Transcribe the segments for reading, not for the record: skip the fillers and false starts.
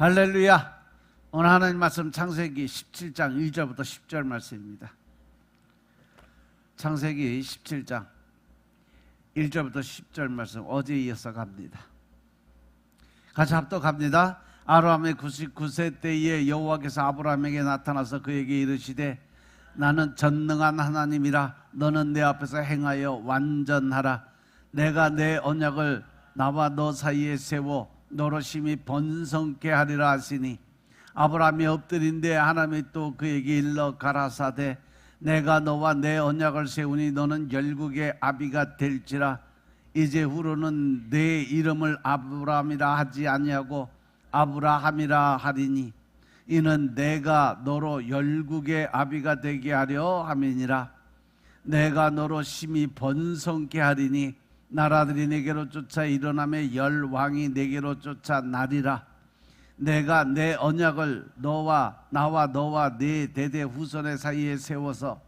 할렐루야. 오늘 하나님 말씀 창세기 17장 1절부터 10절 말씀입니다. 창세기 17장 1절부터 10절 말씀 어제 이어서 갑니다. 같이 합독합니다. 아브라함의 99세 때에 여호와께서 아브라함에게 나타나서 그에게 이르시되 나는 전능한 하나님이라. 너는 내 앞에서 행하여 완전하라. 내가 내 언약을 나와 너 사이에 세워 너로 심히 번성케 하리라 하시니 아브라함이 엎드린데 하나님이 또 그에게 일러 가라사대 내가 너와 내 언약을 세우니 너는 열국의 아비가 될지라. 이제 후로는 내 이름을 아브라함이라 하지 아니하고 아브라함이라 하리니 이는 내가 너로 열국의 아비가 되게 하려 함이니라. 내가 너로 심히 번성케 하리니 나라들이 내게로 쫓아 일어나며 열 왕이 내게로 쫓아 나리라. 내가 내 언약을 나와 너와 네 대대 후손의 사이에 세워서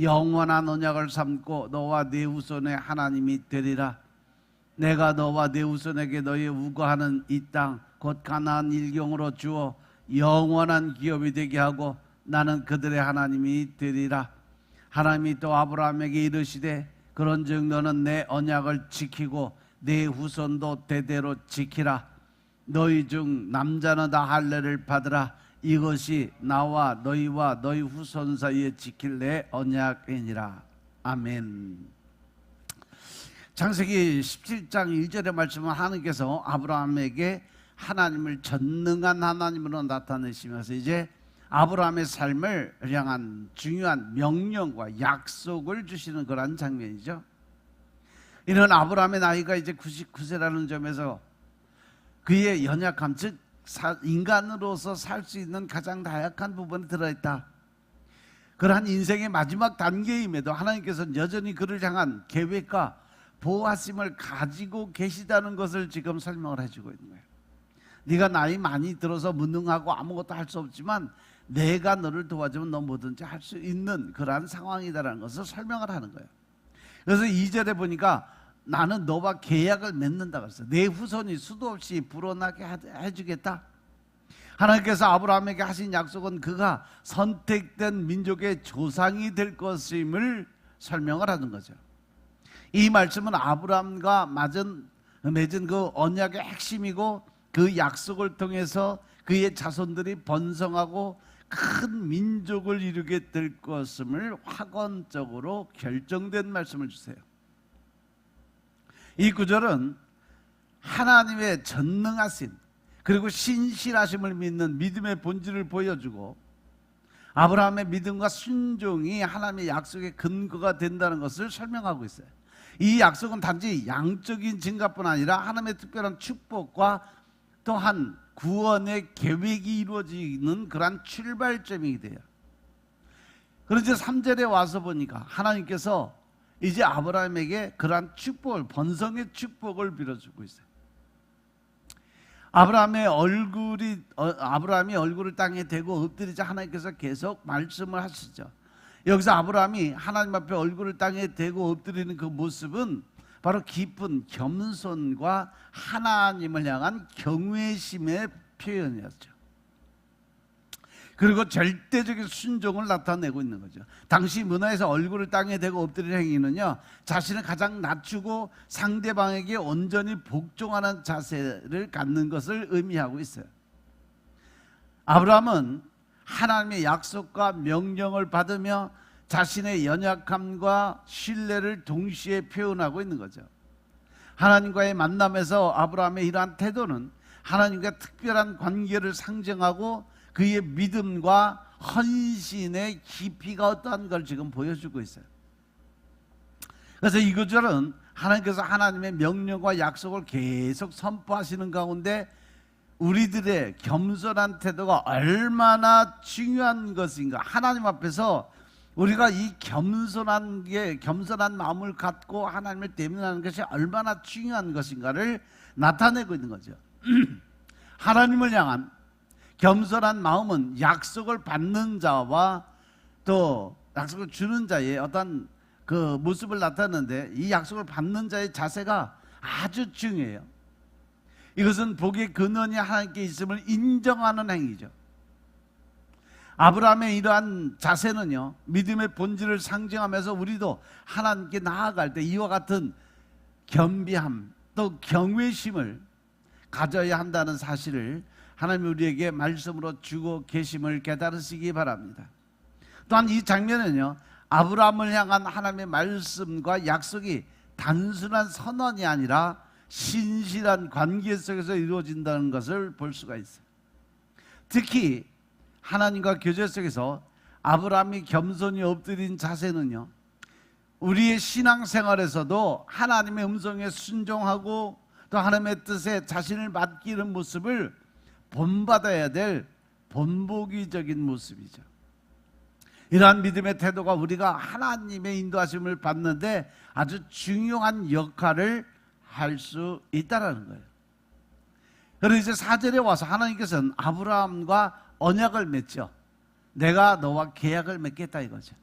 영원한 언약을 삼고 너와 네 후손의 하나님이 되리라. 내가 너와 네 후손에게 너희 우거하는 이 땅 곧 가나안 일경으로 주어 영원한 기업이 되게 하고 나는 그들의 하나님이 되리라. 하나님이 또 아브라함에게 이르시되 그런즉 너는 내 언약을 지키고 네 후손도 대대로 지키라. 너희 중 남자는 다 할례를 받으라. 이것이 나와 너희와 너희 후손 사이에 지킬 내 언약이니라. 아멘. 창세기 17장 1절의 말씀은 하나님께서 아브라함에게 하나님을 전능한 하나님으로 나타내시면서 이제 아브라함의 삶을 향한 중요한 명령과 약속을 주시는 그런 장면이죠. 이는 아브라함의 나이가 이제 99세라는 점에서 그의 연약함, 즉 인간으로서 살 수 있는 가장 나약한 부분이 들어있다. 그러한 인생의 마지막 단계임에도 하나님께서는 여전히 그를 향한 계획과 보호하심을 가지고 계시다는 것을 지금 설명을 해주고 있는 거예요. 네가 나이 많이 들어서 무능하고 아무것도 할 수 없지만 내가 너를 도와주면 너 뭐든지 할 수 있는 그러한 상황이다라는 것을 설명을 하는 거예요. 그래서 2절에 보니까 나는 너와 계약을 맺는다고 했어요. 내 후손이 수도 없이 불어나게 해주겠다. 하나님께서 아브라함에게 하신 약속은 그가 선택된 민족의 조상이 될 것임을 설명을 하는 거죠. 이 말씀은 아브라함과 맺은 그 언약의 핵심이고 그 약속을 통해서 그의 자손들이 번성하고 큰 민족을 이루게 될 것임을 확언적으로 결정된 말씀을 주세요. 이 구절은 하나님의 전능하신 그리고 신실하심을 믿는 믿음의 본질을 보여주고 아브라함의 믿음과 순종이 하나님의 약속의 근거가 된다는 것을 설명하고 있어요. 이 약속은 단지 양적인 증가뿐 아니라 하나님의 특별한 축복과 또한 구원의 계획이 이루어지는 그러한 출발점이 돼요. 그런데 3절에 와서 보니까 하나님께서 이제 아브라함에게 그러한 축복을, 번성의 축복을 빌어주고 있어요. 아브라함이 얼굴을 땅에 대고 엎드리자 하나님께서 계속 말씀을 하시죠. 여기서 아브라함이 하나님 앞에 얼굴을 땅에 대고 엎드리는 그 모습은 바로 깊은 겸손과 하나님을 향한 경외심의 표현이었죠. 그리고 절대적인 순종을 나타내고 있는 거죠. 당시 문화에서 얼굴을 땅에 대고 엎드리는 행위는요, 자신을 가장 낮추고 상대방에게 온전히 복종하는 자세를 갖는 것을 의미하고 있어요. 아브라함은 하나님의 약속과 명령을 받으며 자신의 연약함과 신뢰를 동시에 표현하고 있는 거죠. 하나님과의 만남에서 아브라함의 이러한 태도는 하나님과 특별한 관계를 상징하고 그의 믿음과 헌신의 깊이가 어떠한 걸 지금 보여주고 있어요. 그래서 이 구절은 하나님께서 하나님의 명령과 약속을 계속 선포하시는 가운데 우리들의 겸손한 태도가 얼마나 중요한 것인가, 하나님 앞에서 우리가 이 겸손한 마음을 갖고 하나님을 대면하는 것이 얼마나 중요한 것인가를 나타내고 있는 거죠. 하나님을 향한 겸손한 마음은 약속을 받는 자와 또 약속을 주는 자의 어떤 그 모습을 나타내는데, 이 약속을 받는 자의 자세가 아주 중요해요. 이것은 복의 근원이 하나님께 있음을 인정하는 행위죠. 아브라함의 이러한 자세는요, 믿음의 본질을 상징하면서 우리도 하나님께 나아갈 때 이와 같은 겸비함 또 경외심을 가져야 한다는 사실을 하나님이 우리에게 말씀으로 주고 계심을 깨달으시기 바랍니다. 또한 이 장면은요, 아브라함을 향한 하나님의 말씀과 약속이 단순한 선언이 아니라 신실한 관계 속에서 이루어진다는 것을 볼 수가 있어요. 특히 하나님과 교제 속에서 아브라함이 겸손히 엎드린 자세는요, 우리의 신앙생활에서도 하나님의 음성에 순종하고 또 하나님의 뜻에 자신을 맡기는 모습을 본받아야 될 본보기적인 모습이죠. 이러한 믿음의 태도가 우리가 하나님의 인도하심을 받는데 아주 중요한 역할을 할 수 있다는 거예요. 그래서 이제 4절에 와서 하나님께서는 아브라함과 언약을 맺죠. 내가 너와 계약을 맺겠다 이거죠.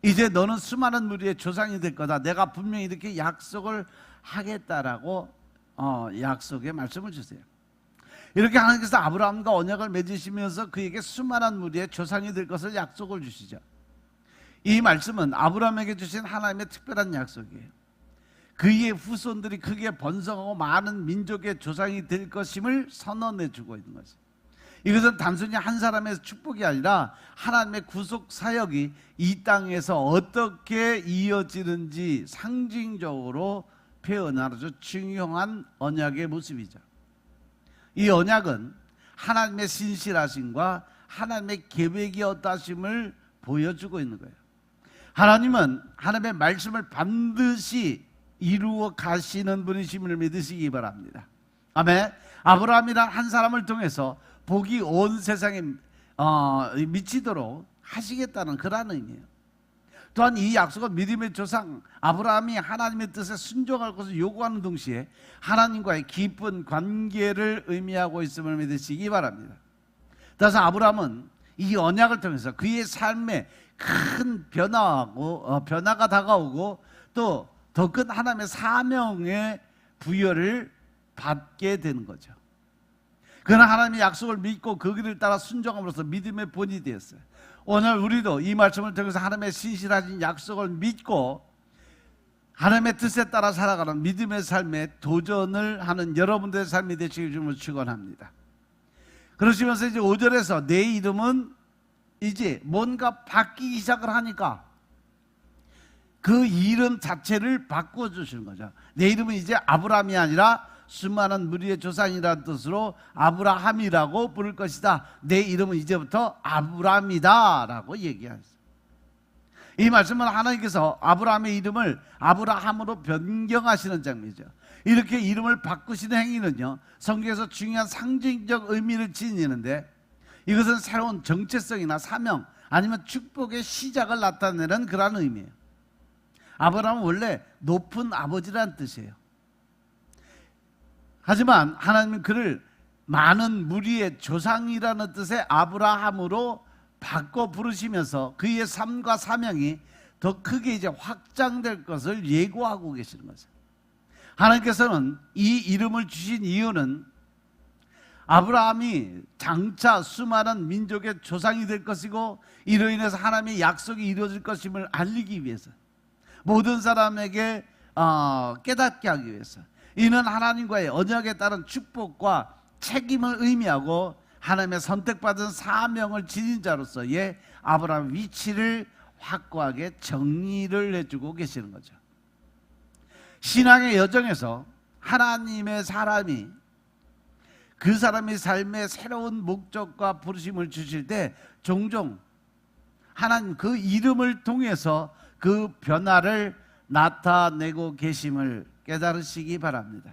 이제 너는 수많은 무리의 조상이 될 거다. 내가 분명히 이렇게 약속을 하겠다라고 약속의 말씀을 주세요. 이렇게 하나님께서 아브라함과 언약을 맺으시면서 그에게 수많은 무리의 조상이 될 것을 약속을 주시죠. 이 말씀은 아브라함에게 주신 하나님의 특별한 약속이에요. 그의 후손들이 크게 번성하고 많은 민족의 조상이 될 것임을 선언해 주고 있는 거죠. 이것은 단순히 한 사람의 축복이 아니라 하나님의 구속 사역이 이 땅에서 어떻게 이어지는지 상징적으로 표현하는 아주 중요한 언약의 모습이죠. 이 언약은 하나님의 신실하심과 하나님의 계획이 어떠하심을 보여주고 있는 거예요. 하나님은 하나님의 말씀을 반드시 이루어 가시는 분이심을 믿으시기 바랍니다. 아멘. 아브라함이란 한 사람을 통해서 복이 온 세상에 미치도록 하시겠다는 그런 의미예요. 또한 이 약속은 믿음의 조상 아브라함이 하나님의 뜻에 순종할 것을 요구하는 동시에 하나님과의 깊은 관계를 의미하고 있음을 믿으시기 바랍니다. 따라서 아브라함은 이 언약을 통해서 그의 삶에 큰 변화가 다가오고 또 더 큰 하나님의 사명의 부여를 받게 되는 거죠. 그러나 하나님의 약속을 믿고 그 길을 따라 순종함으로써 믿음의 본이 되었어요. 오늘 우리도 이 말씀을 통해서 하나님의 신실하신 약속을 믿고 하나님의 뜻에 따라 살아가는 믿음의 삶에 도전을 하는 여러분들의 삶이 되시길 주님을 축원합니다. 그러시면서 이제 5절에서 내 이름은 이제 뭔가 바뀌기 시작을 하니까 그 이름 자체를 바꿔주시는 거죠. 내 이름은 이제 아브라함이 아니라 수많은 무리의 조상이라는 뜻으로 아브라함이라고 부를 것이다. 내 이름은 이제부터 아브라함이다 라고 얘기하셨어요. 이 말씀은 하나님께서 아브라함의 이름을 아브라함으로 변경하시는 장면이죠. 이렇게 이름을 바꾸시는 행위는요, 성경에서 중요한 상징적 의미를 지니는데 이것은 새로운 정체성이나 사명 아니면 축복의 시작을 나타내는 그런 의미예요. 아브라함은 원래 높은 아버지라는 뜻이에요. 하지만 하나님은 그를 많은 무리의 조상이라는 뜻의 아브라함으로 바꿔 부르시면서 그의 삶과 사명이 더 크게 이제 확장될 것을 예고하고 계시는 거죠. 하나님께서는 이 이름을 주신 이유는 아브라함이 장차 수많은 민족의 조상이 될 것이고 이로 인해서 하나님의 약속이 이루어질 것임을 알리기 위해서, 모든 사람에게 깨닫게 하기 위해서, 이는 하나님과의 언약에 따른 축복과 책임을 의미하고 하나님의 선택받은 사명을 지닌 자로서의 아브라함 위치를 확고하게 정리를 해주고 계시는 거죠. 신앙의 여정에서 하나님의 사람이 그 사람의 삶에 새로운 목적과 부르심을 주실 때 종종 하나님 그 이름을 통해서 그 변화를 나타내고 계심을 깨달으시기 바랍니다.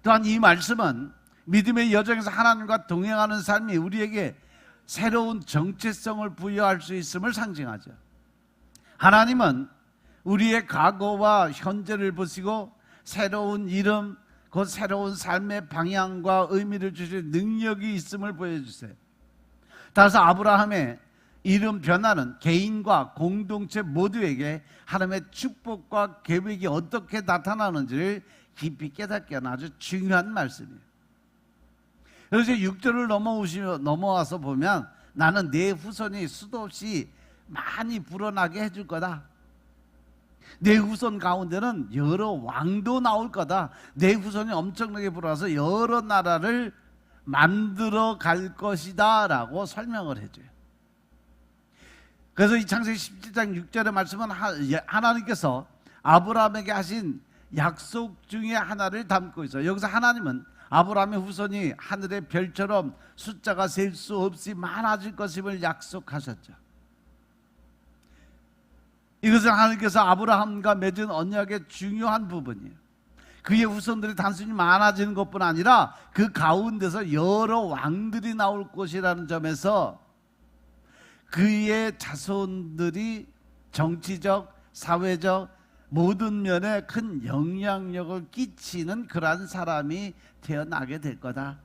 또한 이 말씀은 믿음의 여정에서 하나님과 동행하는 삶이 우리에게 새로운 정체성을 부여할 수 있음을 상징하죠. 하나님은 우리의 과거와 현재를 보시고 새로운 이름, 그 새로운 삶의 방향과 의미를 주실 능력이 있음을 보여주세요. 따라서 아브라함의 이름 변화는 개인과 공동체 모두에게 하나님의 축복과 계획이 어떻게 나타나는지를 깊이 깨닫게 하는 아주 중요한 말씀이에요. 그래서 6절을 넘어와서 보면 나는 내 후손이 수도 없이 많이 불어나게 해줄 거다. 내 후손 가운데는 여러 왕도 나올 거다. 내 후손이 엄청나게 불어나서 여러 나라를 만들어 갈 것이다 라고 설명을 해줘요. 그래서 이 창세기 17장 6절의 말씀은 하나님께서 아브라함에게 하신 약속 중에 하나를 담고 있어요. 여기서 하나님은 아브라함의 후손이 하늘의 별처럼 숫자가 셀 수 없이 많아질 것임을 약속하셨죠. 이것은 하나님께서 아브라함과 맺은 언약의 중요한 부분이에요. 그의 후손들이 단순히 많아지는 것뿐 아니라 그 가운데서 여러 왕들이 나올 것이라는 점에서 그의 자손들이 정치적, 사회적 모든 면에 큰 영향력을 끼치는 그러한 사람이 태어나게 될 거다.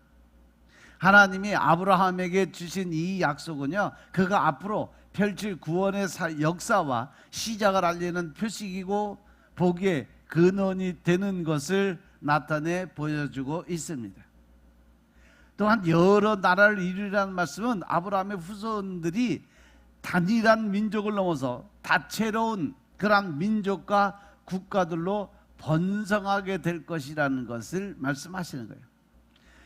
하나님이 아브라함에게 주신 이 약속은요, 그가 앞으로 펼칠 구원의 역사와 시작을 알리는 표식이고 복의 근원이 되는 것을 나타내 보여주고 있습니다. 또한 여러 나라를 이루라는 말씀은 아브라함의 후손들이 단일한 민족을 넘어서 다채로운 그러한 민족과 국가들로 번성하게 될 것이라는 것을 말씀하시는 거예요.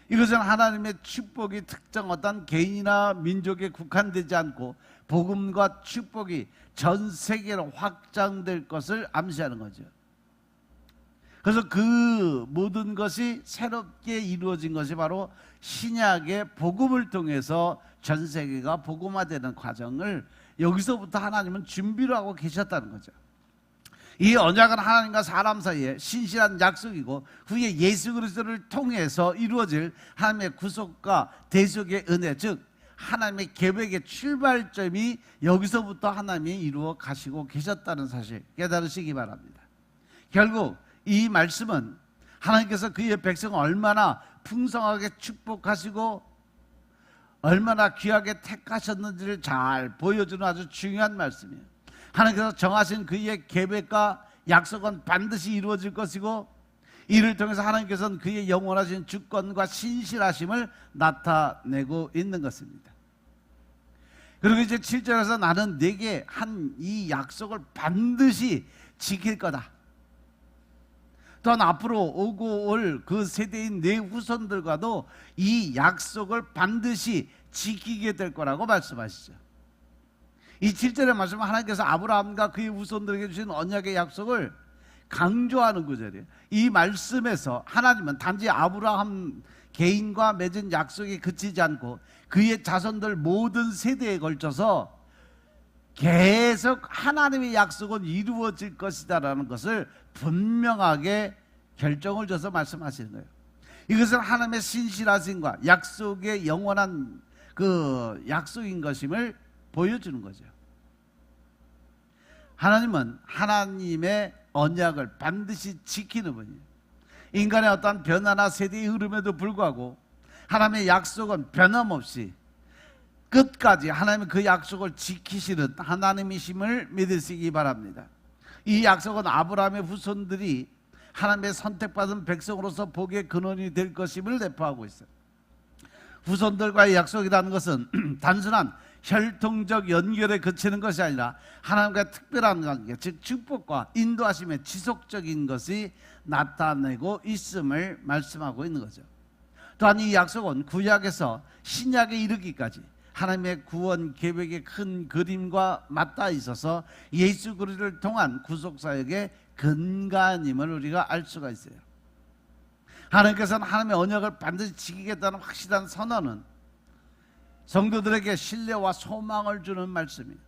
이것은 하나님의 축복이 특정 어떤 개인이나 민족에 국한되지 않고 복음과 축복이 전 세계로 확장될 것을 암시하는 거죠. 그래서 그 모든 것이 새롭게 이루어진 것이 바로 신약의 복음을 통해서 전 세계가 복음화되는 과정을 여기서부터 하나님은 준비를 하고 계셨다는 거죠. 이 언약은 하나님과 사람 사이에 신실한 약속이고 후에 예수 그리스도를 통해서 이루어질 하나님의 구속과 대속의 은혜, 즉 하나님의 계획의 출발점이 여기서부터 하나님이 이루어 가시고 계셨다는 사실 깨달으시기 바랍니다. 결국 이 말씀은 하나님께서 그의 백성을 얼마나 풍성하게 축복하시고 얼마나 귀하게 택하셨는지를 잘 보여주는 아주 중요한 말씀이에요. 하나님께서 정하신 그의 계획과 약속은 반드시 이루어질 것이고 이를 통해서 하나님께서는 그의 영원하신 주권과 신실하심을 나타내고 있는 것입니다. 그리고 이제 7절에서 나는 네게 한 이 약속을 반드시 지킬 거다. 또한 앞으로 오고 올 그 세대인 내 후손들과도 이 약속을 반드시 지키게 될 거라고 말씀하시죠. 이 7절의 말씀은 하나님께서 아브라함과 그의 후손들에게 주신 언약의 약속을 강조하는 구절이에요. 이 말씀에서 하나님은 단지 아브라함 개인과 맺은 약속에 그치지 않고 그의 자손들 모든 세대에 걸쳐서 계속 하나님의 약속은 이루어질 것이다라는 것을 분명하게 결정을 줘서 말씀하시는 거예요. 이것은 하나님의 신실하심과 약속의 영원한 그 약속인 것임을 보여주는 거죠. 하나님은 하나님의 언약을 반드시 지키는 분이에요. 인간의 어떠한 변화나 세대의 흐름에도 불구하고 하나님의 약속은 변함없이 끝까지 하나님은 그 약속을 지키시는 하나님이심을 믿으시기 바랍니다. 이 약속은 아브라함의 후손들이 하나님의 선택받은 백성으로서 복의 근원이 될 것임을 내포하고 있어요. 후손들과의 약속이라는 것은 단순한 혈통적 연결에 그치는 것이 아니라 하나님과 특별한 관계, 즉 축복과 인도하심의 지속적인 것이 나타내고 있음을 말씀하고 있는 거죠. 또한 이 약속은 구약에서 신약에 이르기까지 하나님의 구원 계획의 큰 그림과 맞닿아 있어서 예수 그리스도를 통한 구속사역의 근간임을 우리가 알 수가 있어요. 하나님께서는 하나님의 언약을 반드시 지키겠다는 확실한 선언은 성도들에게 신뢰와 소망을 주는 말씀이에요.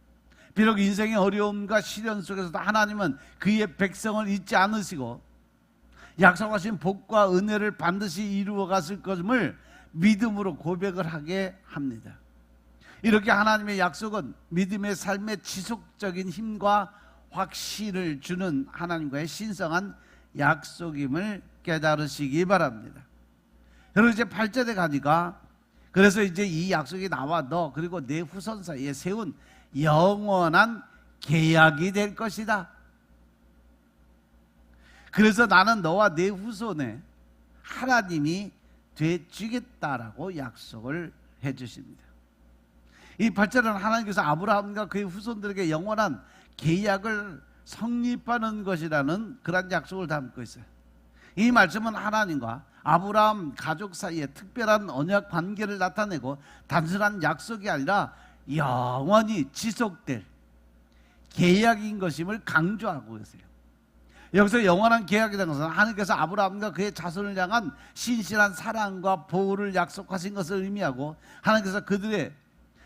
비록 인생의 어려움과 시련 속에서도 하나님은 그의 백성을 잊지 않으시고 약속하신 복과 은혜를 반드시 이루어 갔을 것임을 믿음으로 고백을 하게 합니다. 이렇게 하나님의 약속은 믿음의 삶의 지속적인 힘과 확신을 주는 하나님과의 신성한 약속임을 깨달으시기 바랍니다. 그리고 이제 8절에 가니까 그래서 이제 이 약속이 나와 너 그리고 내 후손 사이에 세운 영원한 계약이 될 것이다. 그래서 나는 너와 네 후손에 하나님이 되주겠다라고 약속을 해주십니다. 이 8절은 하나님께서 아브라함과 그의 후손들에게 영원한 계약을 성립하는 것이라는 그런 약속을 담고 있어요. 이 말씀은 하나님과 아브라함 가족 사이에 특별한 언약 관계를 나타내고 단순한 약속이 아니라 영원히 지속될 계약인 것임을 강조하고 계세요. 여기서 영원한 계약이라는 것은 하나님께서 아브라함과 그의 자손을 향한 신실한 사랑과 보호를 약속하신 것을 의미하고, 하나님께서 그들의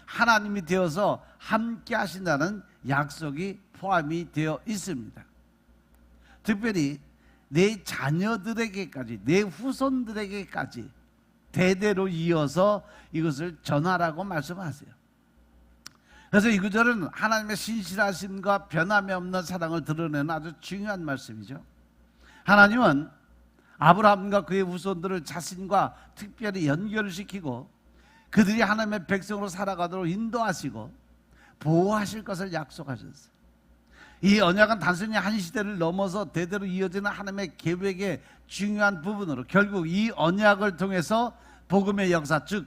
하나님이 되어서 함께 하신다는 약속이 포함이 되어 있습니다. 특별히 내 자녀들에게까지, 내 후손들에게까지 대대로 이어서 이것을 전하라고 말씀하세요. 그래서 이 구절은 하나님의 신실하심과 변함이 없는 사랑을 드러내는 아주 중요한 말씀이죠. 하나님은 아브라함과 그의 후손들을 자신과 특별히 연결시키고 그들이 하나님의 백성으로 살아가도록 인도하시고 보호하실 것을 약속하셨어요. 이 언약은 단순히 한 시대를 넘어서 대대로 이어지는 하나님의 계획의 중요한 부분으로, 결국 이 언약을 통해서 복음의 역사, 즉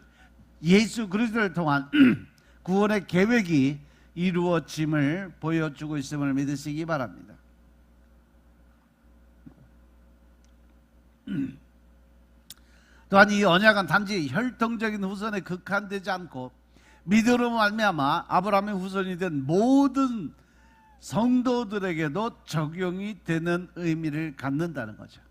예수 그리스도를 통한 구원의 계획이 이루어짐을 보여주고 있음을 믿으시기 바랍니다. 또한 이 언약은 단지 혈통적인 후손에 국한되지 않고 믿음으로 말미암아 아브라함의 후손이 된 모든 성도들에게도 적용이 되는 의미를 갖는다는 거죠.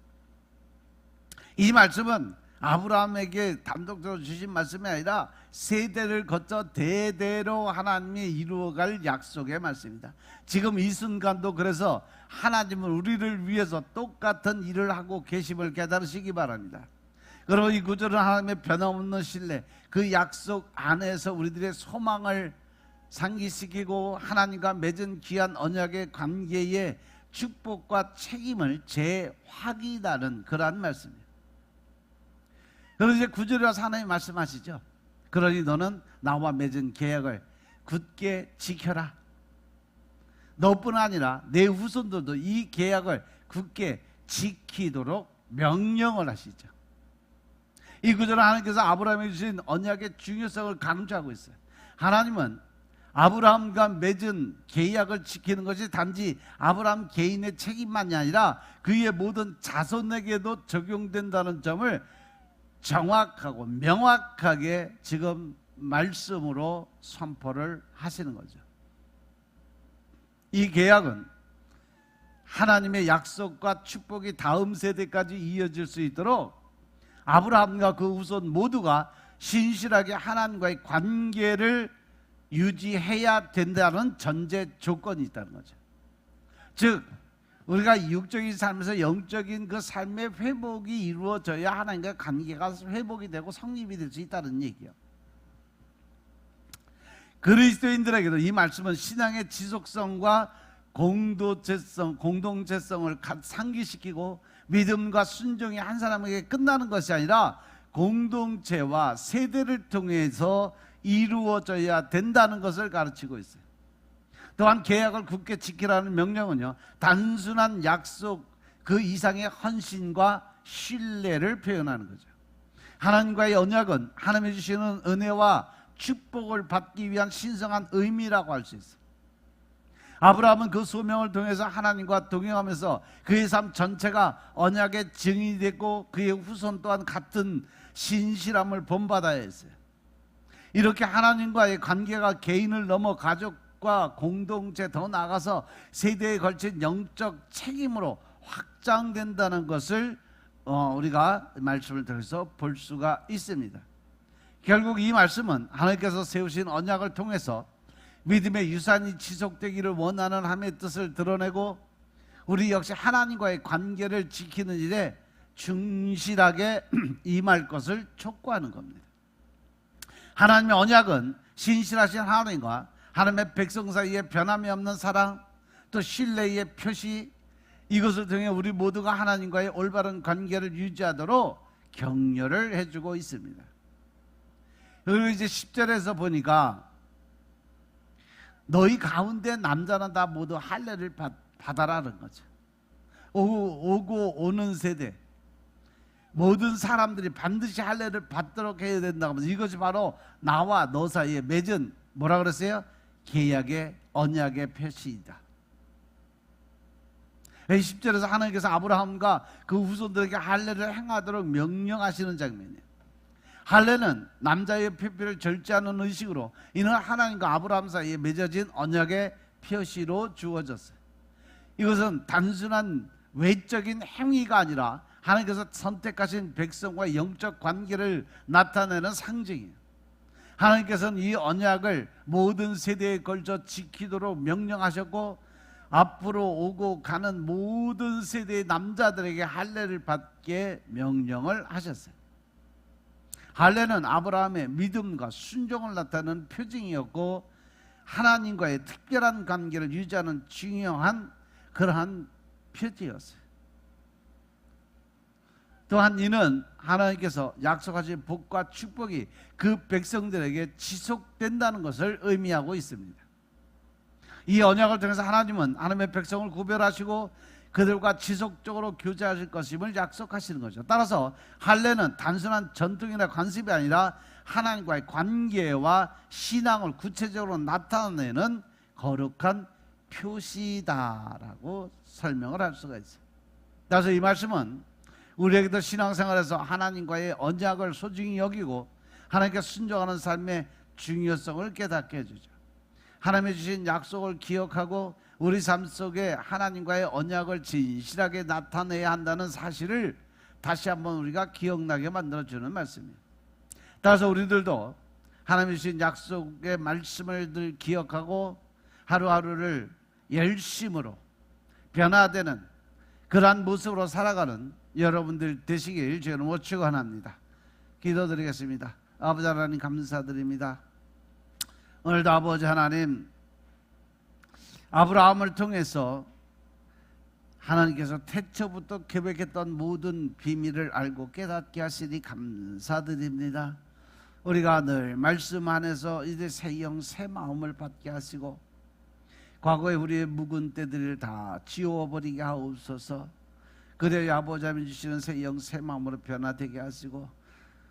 이 말씀은 아브라함에게 단독적으로 주신 말씀이 아니라 세대를 거쳐 대대로 하나님이 이루어갈 약속의 말씀입니다. 지금 이 순간도 그래서 하나님은 우리를 위해서 똑같은 일을 하고 계심을 깨달으시기 바랍니다. 그리고 이 구절은 하나님의 변함없는 신뢰, 그 약속 안에서 우리들의 소망을 상기시키고 하나님과 맺은 귀한 언약의 관계의 축복과 책임을 재확인하는 그러한 말씀입니다. 그리고 이제 9절에 와서 하나님이 말씀하시죠. 그러니 너는 나와 맺은 계약을 굳게 지켜라. 너뿐 아니라 내 후손들도 이 계약을 굳게 지키도록 명령을 하시죠. 이 구절은 하나님께서 아브라함에게 주신 언약의 중요성을 강조하고 있어요. 하나님은 아브라함과 맺은 계약을 지키는 것이 단지 아브라함 개인의 책임만이 아니라 그의 모든 자손에게도 적용된다는 점을 정확하고 명확하게 지금 말씀으로 선포를 하시는 거죠. 이 계약은 하나님의 약속과 축복이 다음 세대까지 이어질 수 있도록 아브라함과 그 후손 모두가 신실하게 하나님과의 관계를 유지해야 된다는 전제 조건이 있다는 거죠. 즉 우리가 육적인 삶에서 영적인 그 삶의 회복이 이루어져야 하나님과 관계가 회복이 되고 성립이 될 수 있다는 얘기예요. 그리스도인들에게도 이 말씀은 신앙의 지속성과 공동체성을 상기시키고 믿음과 순종이 한 사람에게 끝나는 것이 아니라 공동체와 세대를 통해서 이루어져야 된다는 것을 가르치고 있어요. 또한 계약을 굳게 지키라는 명령은요, 단순한 약속 그 이상의 헌신과 신뢰를 표현하는 거죠. 하나님과의 언약은 하나님이 주시는 은혜와 축복을 받기 위한 신성한 의미라고 할 수 있어요. 아브라함은 그 소명을 통해서 하나님과 동행하면서 그의 삶 전체가 언약의 증인이 됐고 그의 후손 또한 같은 신실함을 본받아야 했어요. 이렇게 하나님과의 관계가 개인을 넘어 가족과 공동체, 더 나아가서 세대에 걸친 영적 책임으로 확장된다는 것을 우리가 말씀을 통해서 볼 수가 있습니다. 결국 이 말씀은 하나님께서 세우신 언약을 통해서 믿음의 유산이 지속되기를 원하는 하나님의 뜻을 드러내고 우리 역시 하나님과의 관계를 지키는 일에 충실하게 임할 것을 촉구하는 겁니다. 하나님의 언약은 신실하신 하나님과 하나님의 백성 사이에 변함이 없는 사랑, 또 신뢰의 표시, 이것을 통해 우리 모두가 하나님과의 올바른 관계를 유지하도록 격려를 해주고 있습니다. 그리고 이제 10절에서 보니까 너희 가운데 남자는 다 모두 할례를 받아라는 거죠. 오고 오는 세대 모든 사람들이 반드시 할례를 받도록 해야 된다고 하면서 이것이 바로 나와 너 사이에 맺은 뭐라 그랬어요? 계약의 언약의 표시이다. 10절에서 하나님께서 아브라함과 그 후손들에게 할례를 행하도록 명령하시는 장면이에요. 할례는 남자의 표피를 절제하는 의식으로 이는 하나님과 아브라함 사이에 맺어진 언약의 표시로 주어졌어요. 이것은 단순한 외적인 행위가 아니라 하나님께서 선택하신 백성과 영적 관계를 나타내는 상징이에요. 하나님께서는 이 언약을 모든 세대에 걸쳐 지키도록 명령하셨고 앞으로 오고 가는 모든 세대의 남자들에게 할례를 받게 명령을 하셨어요. 할례는 아브라함의 믿음과 순종을 나타내는 표징이었고 하나님과의 특별한 관계를 유지하는 중요한 그러한 표지였어요. 또한 이는 하나님께서 약속하신 복과 축복이 그 백성들에게 지속된다는 것을 의미하고 있습니다. 이 언약을 통해서 하나님은 하나님의 백성을 구별하시고 그들과 지속적으로 교제하실 것임을 약속하시는 거죠. 따라서 할례는 단순한 전통이나 관습이 아니라 하나님과의 관계와 신앙을 구체적으로 나타내는 거룩한 표시다라고 설명을 할 수가 있어요. 따라서 이 말씀은 우리에게도 신앙생활에서 하나님과의 언약을 소중히 여기고 하나님께 순종하는 삶의 중요성을 깨닫게 해주죠. 하나님이 주신 약속을 기억하고 우리 삶 속에 하나님과의 언약을 진실하게 나타내야 한다는 사실을 다시 한번 우리가 기억나게 만들어주는 말씀이에요. 따라서 우리들도 하나님이 주신 약속의 말씀을 늘 기억하고 하루하루를 열심으로 변화되는 그러한 모습으로 살아가는 여러분들 되시길 주님으로 축원합니다. 기도드리겠습니다. 아버지 하나님 감사드립니다. 오늘도 아버지 하나님 아브라함을 통해서 하나님께서 태초부터 계획했던 모든 비밀을 알고 깨닫게 하시니 감사드립니다. 우리가 늘 말씀 안에서 이제 새 영 새 마음을 받게 하시고 과거에 우리의 묵은 때들을 다 지워버리게 하옵소서. 그대의 아버지 하나님 주시는 새 영 새 마음으로 변화되게 하시고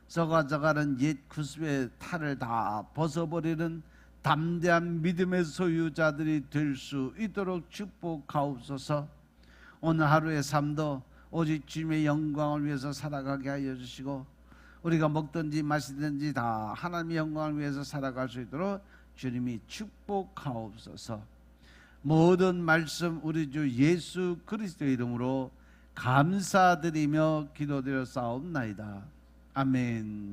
썩어져가는 옛 구습의 탈을 다 벗어버리는 담대한 믿음의 소유자들이 될 수 있도록 축복하옵소서. 오늘 하루의 삶도 오직 주님의 영광을 위해서 살아가게 하여 주시고 우리가 먹든지 마시든지 다 하나님의 영광을 위해서 살아갈 수 있도록 주님이 축복하옵소서. 모든 말씀 우리 주 예수 그리스도의 이름으로 감사드리며 기도드려 싸움나이다. 아멘.